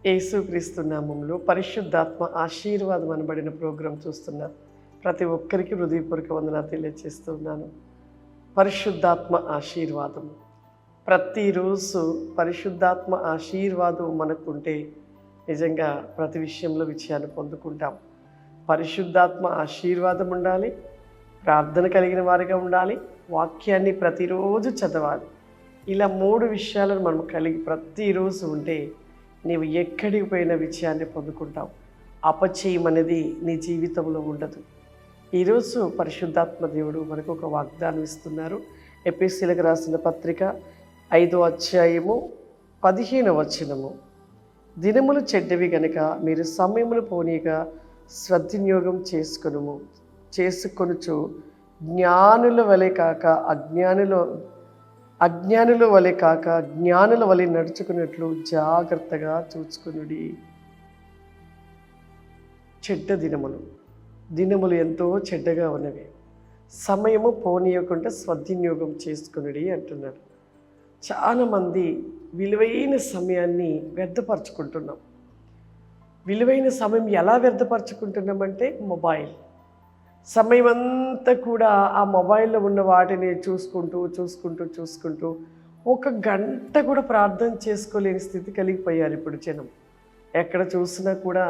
యేసుక్రీస్తు నామములో పరిశుద్ధాత్మ ఆశీర్వాదం అనబడిన ప్రోగ్రాం చూస్తున్న ప్రతి ఒక్కరికి హృదయపూర్వక వందనాలు తెలియజేస్తున్నాను. పరిశుద్ధాత్మ ఆశీర్వాదం ప్రతిరోజు పరిశుద్ధాత్మ ఆశీర్వాదం మనకుంటే నిజంగా ప్రతి విషయంలో విజయాన్ని పొందుకుంటాం. పరిశుద్ధాత్మ ఆశీర్వాదం ఉండాలి, ప్రార్థన కలిగిన వారిగా ఉండాలి, వాక్యాన్ని ప్రతిరోజు చదవాలి. ఇలా 3 విషయాలను మనం కలిగి ప్రతిరోజు ఉంటే నీవు ఎక్కడికి పోయిన విజయాన్ని పొందుకుంటావు. అపచయం అనేది నీ జీవితంలో ఉండదు. ఈరోజు పరిశుద్ధాత్మ దేవుడు మనకు ఒక వాగ్దానం ఇస్తున్నారు. ఎఫెసీయులకు రాసిన పత్రిక 5వ అధ్యాయము 15వ వచనము. దినములు చెడ్డవి గనుక మీరు సమయమును పోనీగా సద్వినియోగం చేసుకొనుచు జ్ఞానుల వలె కాక అజ్ఞానుల వలె కాక జ్ఞానుల వలె నడుచుకున్నట్లు జాగ్రత్తగా చూసుకునుడి. చెడ్డ దినములు ఎంతో చెడ్డగా ఉన్నవి. సమయము పోనీయకుండా సద్వినియోగం చేసుకునుడి అంటున్నారు. చాలామంది విలువైన సమయాన్ని వ్యర్థపరచుకుంటున్నాం. విలువైన సమయం ఎలా వ్యర్థపరచుకుంటున్నామంటే మొబైల్. సమయం అంతా కూడా ఆ మొబైల్లో ఉన్న వాటిని చూసుకుంటూ 1 గంట కూడా ప్రార్థన చేసుకోలేని స్థితి కలిగిపోయారు ఇప్పుడు జనం. ఎక్కడ చూసినా కూడా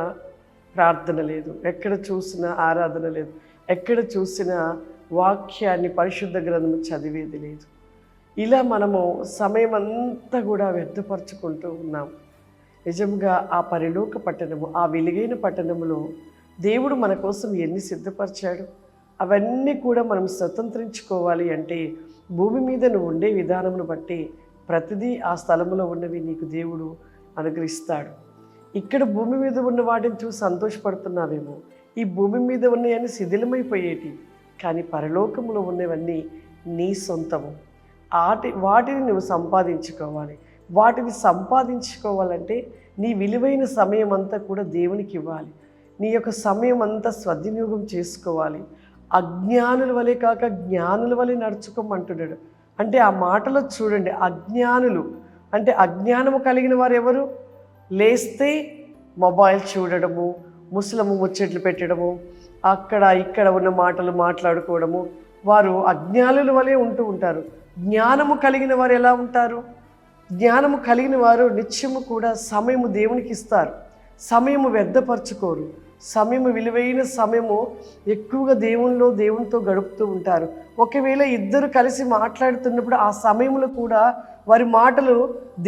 ప్రార్థన లేదు, ఎక్కడ చూసినా ఆరాధన లేదు, ఎక్కడ చూసినా వాక్యాన్ని పరిశుద్ధ గ్రంథం చదివేది లేదు. ఇలా మనము సమయం అంతా కూడా వ్యర్థపరచుకుంటూ ఉన్నాం. నిజంగా ఆ పరలోక పట్టణము, ఆ వెలుగైన పట్టణములో దేవుడు మన కోసం ఎన్ని సిద్ధపరిచాడు. అవన్నీ కూడా మనం స్వతంత్రించుకోవాలి అంటే భూమి మీద నువ్వు ఉండే విధానమును బట్టి ప్రతిదీ ఆ స్థలంలో ఉన్నవి నీకు దేవుడు అనుగ్రహిస్తాడు. ఇక్కడ భూమి మీద ఉన్న వాటిని చూసి సంతోషపడుతున్నావేమో. ఈ భూమి మీద ఉన్నాయని శిథిలమైపోయేటి, కానీ పరలోకంలో ఉన్నవన్నీ నీ సొంతము. వాటిని నువ్వు సంపాదించుకోవాలి. వాటిని సంపాదించుకోవాలంటే నీ విలువైన సమయం అంతా కూడా దేవునికి ఇవ్వాలి. నీ యొక్క సమయం అంతా సద్వినియోగం చేసుకోవాలి. అజ్ఞానుల వలె కాక జ్ఞానుల వలె నడుచుకోమంటున్నాడు. అంటే ఆ మాటలో చూడండి, అజ్ఞానులు అంటే అజ్ఞానము కలిగిన వారు ఎవరు? లేస్తే మొబైల్ చూడడము, ముసలము ముచ్చట్లు పెట్టడము, అక్కడ ఇక్కడ ఉన్న మాటలు మాట్లాడుకోవడము, వారు అజ్ఞానుల వలె ఉంటూ ఉంటారు. జ్ఞానము కలిగిన వారు ఎలా ఉంటారు? జ్ఞానము కలిగిన వారు నిత్యము కూడా సమయము దేవునికి ఇస్తారు. సమయము వ్యర్థపరచుకోరు. సమయము విలువైన సమయము ఎక్కువగా దేవునితో గడుపుతూ ఉంటారు. ఒకవేళ ఇద్దరు కలిసి మాట్లాడుతున్నప్పుడు ఆ సమయంలో కూడా వారి మాటలు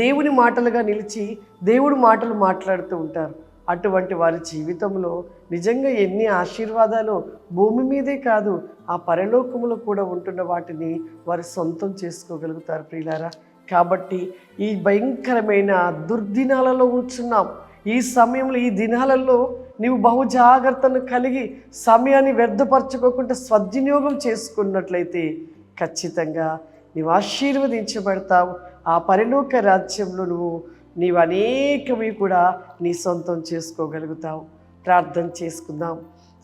దేవుని మాటలుగా నిలిచి దేవుడి మాటలు మాట్లాడుతూ ఉంటారు. అటువంటి వారి జీవితంలో నిజంగా ఎన్ని ఆశీర్వాదాలు భూమి మీదే కాదు ఆ పరలోకములో కూడా ఉంటున్న వాటిని వారు సొంతం చేసుకోగలుగుతారు ప్రియులారా. కాబట్టి ఈ భయంకరమైన దుర్దినాలలో ఉంటున్నాం. ఈ సమయంలో ఈ దినాలలో నీవు బహు జాగ్రత్తను కలిగి సమయాన్ని వ్యర్థపరచుకోకుండా సద్వినియోగం చేసుకున్నట్లయితే ఖచ్చితంగా నీవు ఆశీర్వదించబడతావు. ఆ పరలోక రాజ్యంలో నీవు అనేకవి కూడా నీ సొంతం చేసుకోగలుగుతావు. ప్రార్థన చేసుకుందాం.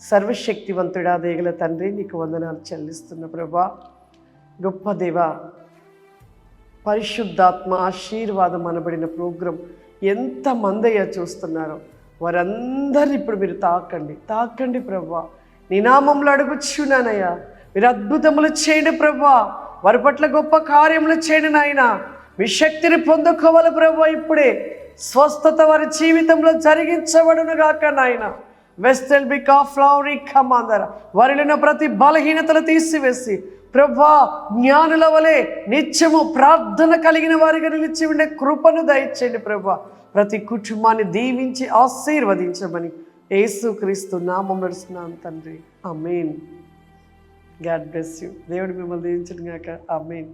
సర్వశక్తివంతుడా దేగల తండ్రి, నీకు వందనాలు చెల్లిస్తున్న ప్రభా, గొప్ప దేవా, పరిశుద్ధాత్మ ఆశీర్వాదం అనబడిన ప్రోగ్రాం ఎంతమంది అయ్యా చూస్తున్నారో వారందరినీ ఇప్పుడు మీరు తాకండి ప్రభా. నీ నామంలో అడుగుచున్నానయ్యా, మీరు అద్భుతములు చేయండి ప్రభా. వారి పట్ల గొప్ప కార్యములు చేయండి నాయన. మీ శక్తిని పొందుకోవాలి ప్రభా. ఇప్పుడే స్వస్థత వారి జీవితంలో జరిగించబడును గాక నాయన. వెస్టెల్ బికా ఫ్లవరీ కమాందర వారిలో ప్రతి బలహీనతలు తీసివేసి ప్రభా, జ్ఞానుల వలె నిత్యము ప్రార్థన కలిగిన వారిగా నిలిచి ఉండే కృపను దయచేయండి ప్రభా. ప్రతి కుటుంబాన్ని దీవించి ఆశీర్వదించమని యేసుక్రీస్తు నామములో నడుస్తున్నాను తండ్రి. ఆమేన్. God bless you. దేవుడు మిమ్మల్ని దీవించును గాక. ఆమేన్.